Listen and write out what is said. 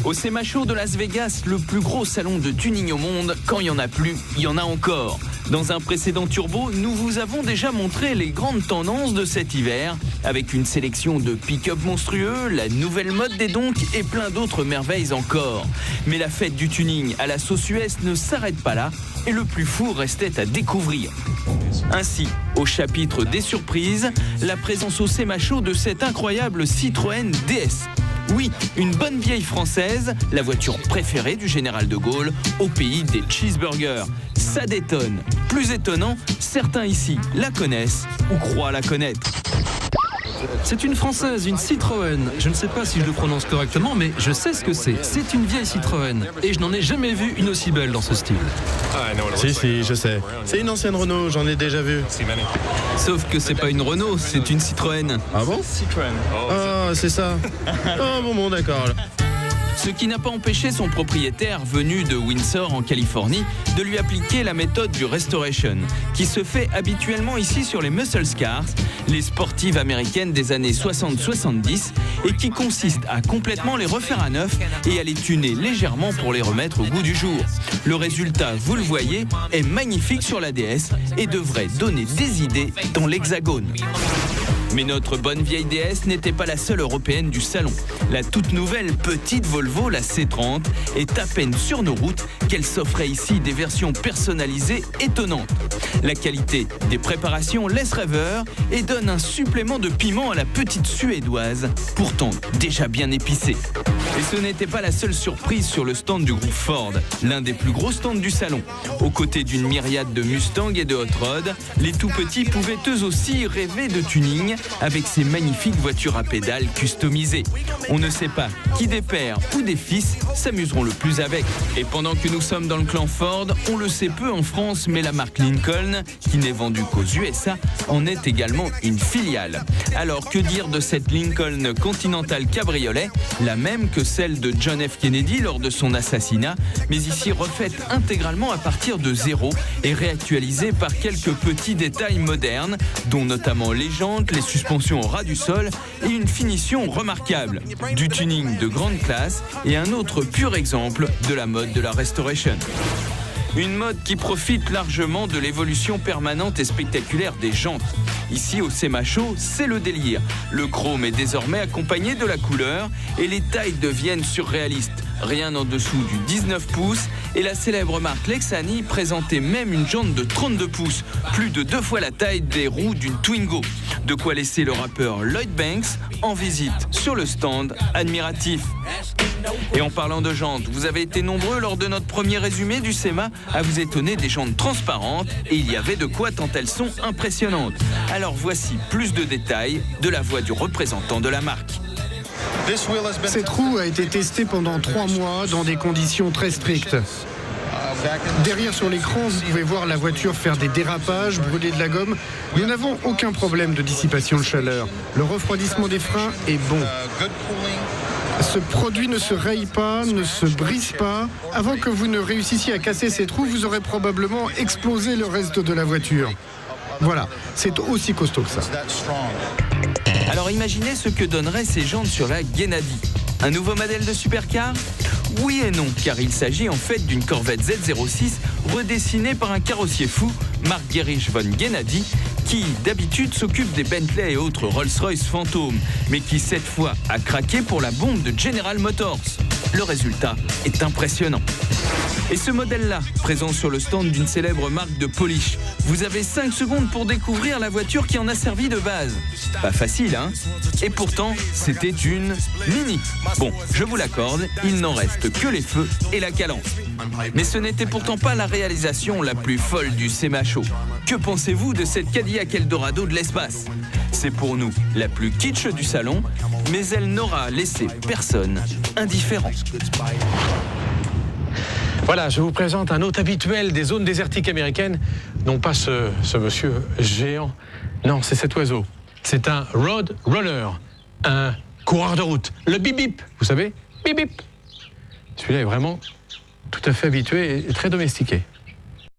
Au SEMA Show de Las Vegas, le plus gros salon de tuning au monde, quand il n'y en a plus, il y en a encore. Dans un précédent Turbo, nous vous avons déjà montré les grandes tendances de cet hiver, avec une sélection de pick-up monstrueux, la nouvelle mode des donks et plein d'autres merveilles encore. Mais la fête du tuning à la sauce US ne s'arrête pas là, et le plus fou restait à découvrir. Ainsi, au chapitre des surprises, la présence au SEMA Show de cette incroyable Citroën DS. Oui, une bonne vieille française, la voiture préférée du général de Gaulle au pays des cheeseburgers. Ça détonne. Plus étonnant, certains ici la connaissent ou croient la connaître. C'est une française, une Citroën. Je ne sais pas si je le prononce correctement, mais je sais ce que c'est. C'est une vieille Citroën. Et je n'en ai jamais vu une aussi belle dans ce style. Si, je sais. C'est une ancienne Renault, j'en ai déjà vu. Sauf que c'est pas une Renault, c'est une Citroën. Ah bon? Ah, c'est ça. Ah bon, d'accord. Ce qui n'a pas empêché son propriétaire, venu de Windsor en Californie, de lui appliquer la méthode du restoration, qui se fait habituellement ici sur les muscle cars, les sportives américaines des années 60-70, et qui consiste à complètement les refaire à neuf et à les tuner légèrement pour les remettre au goût du jour. Le résultat, vous le voyez, est magnifique sur la DS et devrait donner des idées dans l'Hexagone. Mais notre bonne vieille DS n'était pas la seule européenne du salon. La toute nouvelle petite Volvo, la C30, est à peine sur nos routes qu'elle s'offrait ici des versions personnalisées étonnantes. La qualité des préparations laisse rêveur et donne un supplément de piment à la petite suédoise, pourtant déjà bien épicée. Et ce n'était pas la seule surprise sur le stand du groupe Ford, l'un des plus gros stands du salon. Aux côtés d'une myriade de Mustang et de Hot Rod, les tout petits pouvaient eux aussi rêver de tuning avec ces magnifiques voitures à pédales customisées. On ne sait pas qui des pères ou des fils s'amuseront le plus avec. Et pendant que nous sommes dans le clan Ford, on le sait peu en France, mais la marque Lincoln, qui n'est vendue qu'aux USA, en est également une filiale. Alors que dire de cette Lincoln Continental Cabriolet, la même que celle de John F. Kennedy lors de son assassinat, mais ici refaite intégralement à partir de zéro et réactualisée par quelques petits détails modernes, dont notamment les jantes, les suspensions au ras du sol et une finition remarquable. Du tuning de grande classe et un autre pur exemple de la mode de la restoration. Une mode qui profite largement de l'évolution permanente et spectaculaire des jantes. Ici au SEMA Show, c'est le délire. Le chrome est désormais accompagné de la couleur et les tailles deviennent surréalistes. Rien en dessous du 19 pouces et la célèbre marque Lexani présentait même une jante de 32 pouces, plus de 2 fois la taille des roues d'une Twingo. De quoi laisser le rappeur Lloyd Banks en visite sur le stand admiratif. Et en parlant de jantes, vous avez été nombreux lors de notre premier résumé du SEMA à vous étonner des jantes transparentes et il y avait de quoi tant elles sont impressionnantes. Alors voici plus de détails de la voix du représentant de la marque. Cette roue a été testée pendant 3 mois dans des conditions très strictes. Derrière sur l'écran, vous pouvez voir la voiture faire des dérapages, brûler de la gomme. Nous n'avons aucun problème de dissipation de chaleur. Le refroidissement des freins est bon. Ce produit ne se raye pas, ne se brise pas. Avant que vous ne réussissiez à casser cette roue, vous aurez probablement explosé le reste de la voiture. Voilà, c'est aussi costaud que ça. Alors imaginez ce que donneraient ces jantes sur la Gennady. Un nouveau modèle de supercar ? Oui et non, car il s'agit en fait d'une Corvette Z06 redessinée par un carrossier fou, Mark Gerich von Gennady, qui d'habitude s'occupe des Bentley et autres Rolls-Royce fantômes, mais qui cette fois a craqué pour la bombe de General Motors. Le résultat est impressionnant. Et ce modèle-là, présent sur le stand d'une célèbre marque de polish, vous avez 5 secondes pour découvrir la voiture qui en a servi de base. Pas facile, hein ? Et pourtant, c'était une Mini. Bon, je vous l'accorde, il n'en reste que les feux et la cadence. Mais ce n'était pourtant pas la réalisation la plus folle du SEMA Show. Que pensez-vous de cette Cadillac Eldorado de l'espace ? C'est pour nous la plus kitsch du salon, mais elle n'aura laissé personne indifférent. Voilà, je vous présente un hôte habituel des zones désertiques américaines. Non pas ce monsieur géant, non, c'est cet oiseau. C'est un road roller, un coureur de route. Le bip-bip, vous savez, bip-bip. Celui-là est vraiment tout à fait habitué et très domestiqué.